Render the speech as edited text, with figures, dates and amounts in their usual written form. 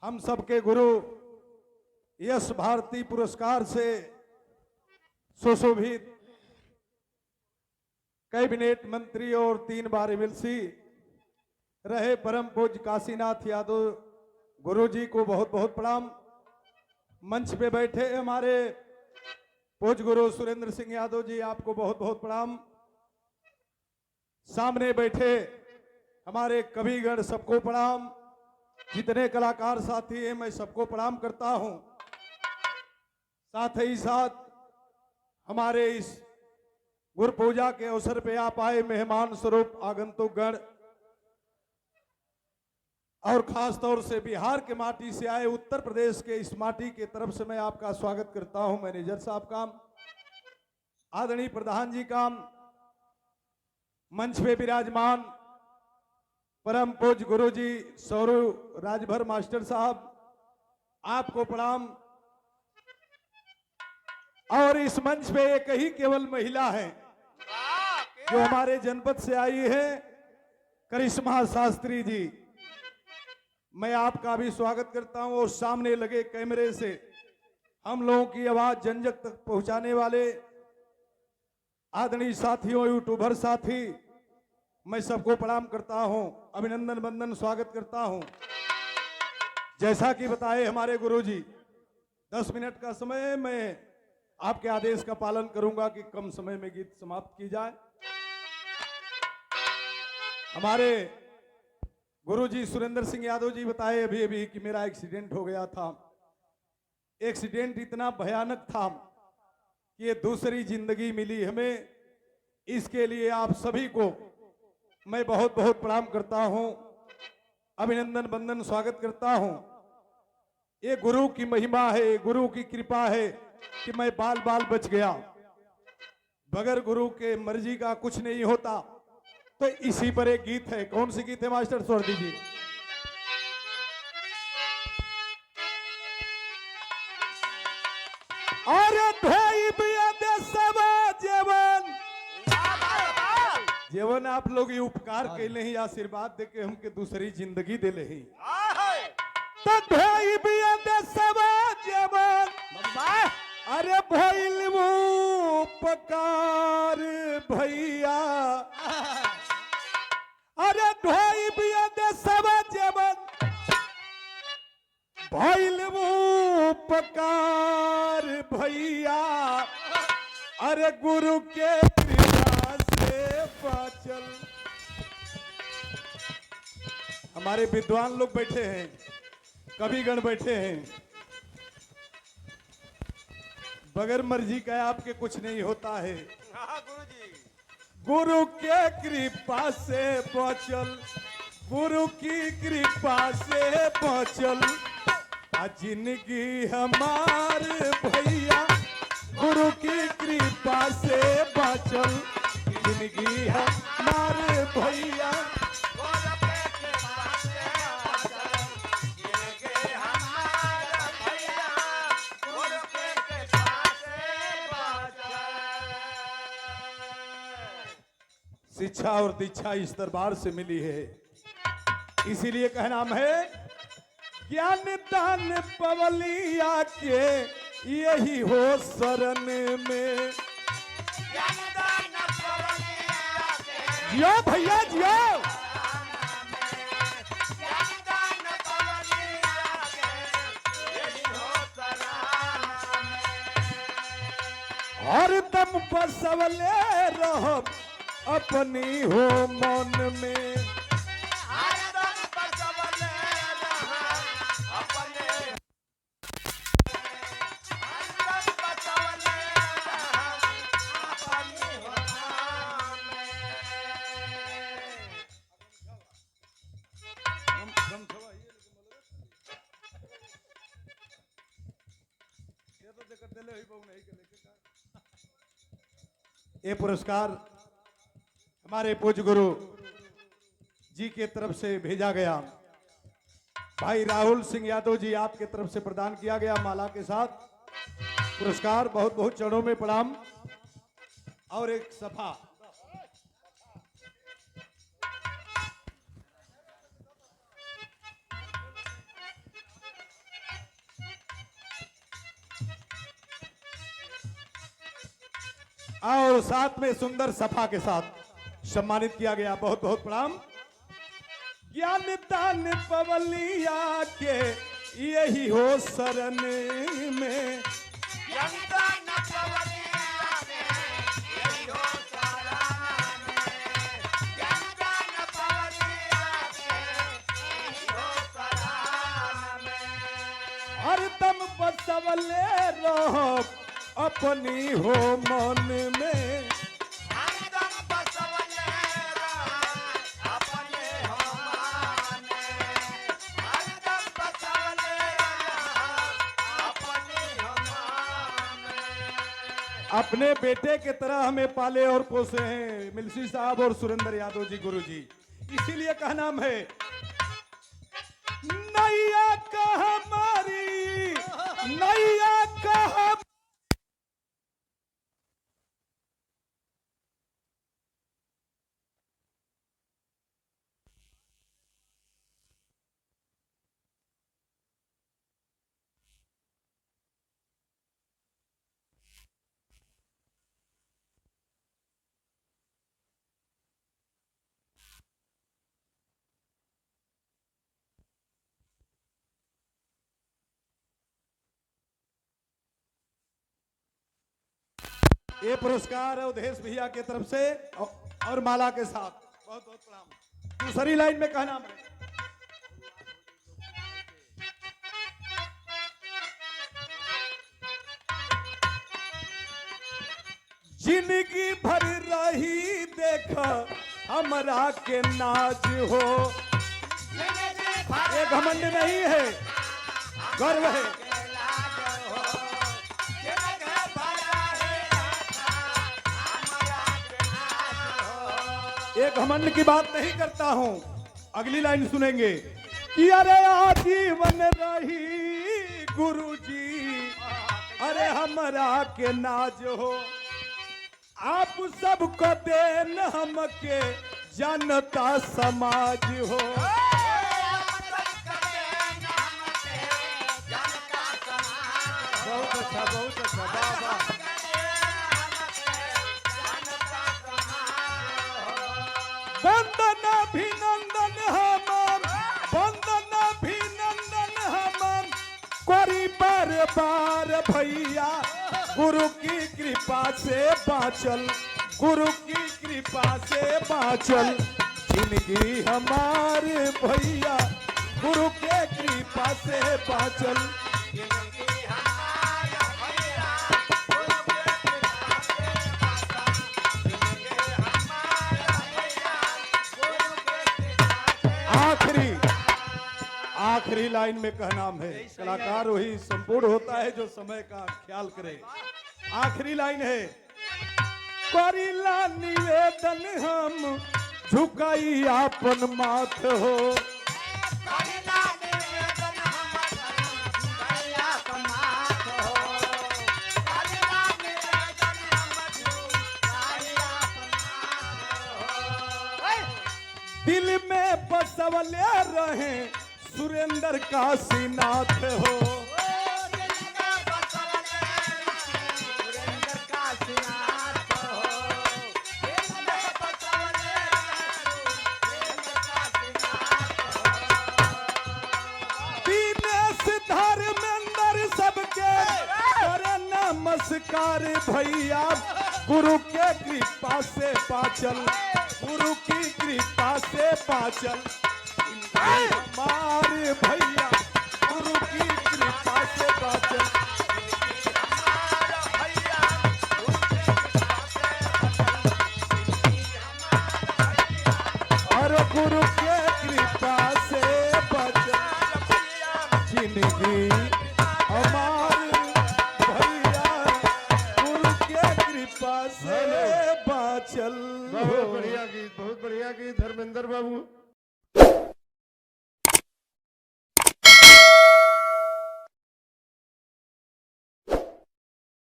हम सबके गुरु यश भारती पुरस्कार से सुशोभित कैबिनेट मंत्री और 3 बार एमएलसी रहे परम पूज्य काशीनाथ यादव गुरु जी को बहुत बहुत प्रणाम। मंच पे बैठे हमारे पूज्य गुरु सुरेंद्र सिंह यादव जी, आपको बहुत बहुत प्रणाम। सामने बैठे हमारे कविगण, सबको प्रणाम। जितने कलाकार साथी हैं मैं सबको प्रणाम करता हूं। साथ ही साथ हमारे इस गुरु पूजा के अवसर पे आप आए मेहमान स्वरूप आगंतुक गण और खास तौर से बिहार के माटी से आए उत्तर प्रदेश के इस माटी के तरफ से मैं आपका स्वागत करता हूं। मैनेजर साहब का, आदरणीय प्रधान जी का, मंच पे विराजमान परम पूज्य गुरु जी सौरव राजभर मास्टर साहब, आपको प्रणाम। और इस मंच पे एक ही केवल महिला है जो हमारे जनपद से आई है, करिश्मा शास्त्री जी। मैं आपका भी स्वागत करता हूं। और सामने लगे कैमरे से हम लोगों की आवाज जन जन तक पहुंचाने वाले आदरणीय साथियों, यूट्यूबर साथी, मैं सबको प्रणाम करता हूं, अभिनंदन वंदन स्वागत करता हूं। जैसा कि बताए हमारे गुरुजी, 10 मिनट का समय है। मैं आपके आदेश का पालन करूंगा कि कम समय में गीत समाप्त की जाए। हमारे गुरुजी सुरेंद्र सिंह यादव जी बताए अभी अभी कि मेरा एक्सीडेंट हो गया था। एक्सीडेंट इतना भयानक था कि ये दूसरी जिंदगी मिली हमें। इसके लिए आप सभी को मैं बहुत बहुत प्रणाम करता हूं, अभिनंदन वंदन स्वागत करता हूं। ये गुरु की महिमा है, गुरु की कृपा है कि मैं बाल बाल बच गया। बगैर गुरु के मर्जी का कुछ नहीं होता। तो इसी पर एक गीत है। कौन सी गीत है मास्टर, छोड़ दीजिए। अरे भाई जीवन आप लोग ये उपकार कैले ही, आशीर्वाद दे के हमके दूसरी जिंदगी दे ले ही। अरे भइल उपकार भैया, अरे ढोई बिया दे सब जीवन भइल उपकार भैया। अरे गुरु के कृपा से बाचल। हमारे विद्वान लोग बैठे हैं, कविगण बैठे हैं। बगैर मर्जी का आपके कुछ नहीं होता है। गुरु के कृपा से बचल, गुरु की कृपा से बचल जिंदगी हमार भैया। गुरु की कृपा से बचल जिंदगी हमार भैया। शिक्षा और दीक्षा इस दरबार से मिली है, इसीलिए कह नाम है ज्ञान दान पवलिया के यही हो शरण में। जियो भैया जियो। हरदम बसवले रहो अपनी हो मन में। ये पुरस्कार हमारे पूज्य गुरु जी के तरफ से भेजा गया। भाई राहुल सिंह यादव जी, आपके तरफ से प्रदान किया गया माला के साथ पुरस्कार। बहुत बहुत चरणों में प्रणाम। और एक सभा और साथ में सुंदर सफा के साथ सम्मानित किया गया। बहुत बहुत प्रणाम। ज्ञान दान पवलिया के यही हो शरण में, हरदम बसवले रहो अपनी हो मन में। अपने बेटे के तरह हमें पाले और पोसे हैं मिल्सी साहब और सुरेंद्र यादव जी गुरु जी। इसीलिए कहा नाम है नैया का हमारी, नैया का हम। ये पुरस्कार है उदेश भैया के तरफ से और माला के साथ। बहुत बहुत प्रणाम। दूसरी लाइन में कहना है जिंदगी भर रही देखा हमरा के नाज हो। ये घमंड नहीं है, गर्व है। एक घमंड की बात नहीं करता हूं। अगली लाइन सुनेंगे कि अरे आजीवन रही गुरुजी, अरे हमरा के नाज हो। आप सबको देन हमके जनता समाज हो। बहुत अच्छा, बहुत अच्छा, बाबा। वंदन अभिनंदन हम, वंदन अभिनंदन हम कोरी बार बार भैया। गुरु की कृपा से बाँचल, गुरु की कृपा से बाँचल जिंदगी हमारे भैया। गुरु के कृपा से बाँचल आखिरी लाइन में कहना है कलाकार वही संपूर्ण होता है जो समय का ख्याल करे। आखिरी लाइन है करिला निवेदन हम झुकाई आपन माथ हो। दिल में बसवले रहे सुरेंद्र काशीनाथ हो। दीनेश धर्मेंद्र सबके करे नमस्कार भैया। गुरु के कृपा से बाँचल, गुरु की कृपा से बाँचल हमारे भैया। गुरु की कृपा से बाँचल और गुरु के कृपा से बाँचल जिंदगी हमारे भैया। गुरु के कृपा से बाँचल। बहुत बढ़िया गीत, बहुत बढ़िया गीत धर्मेंद्र बाबू।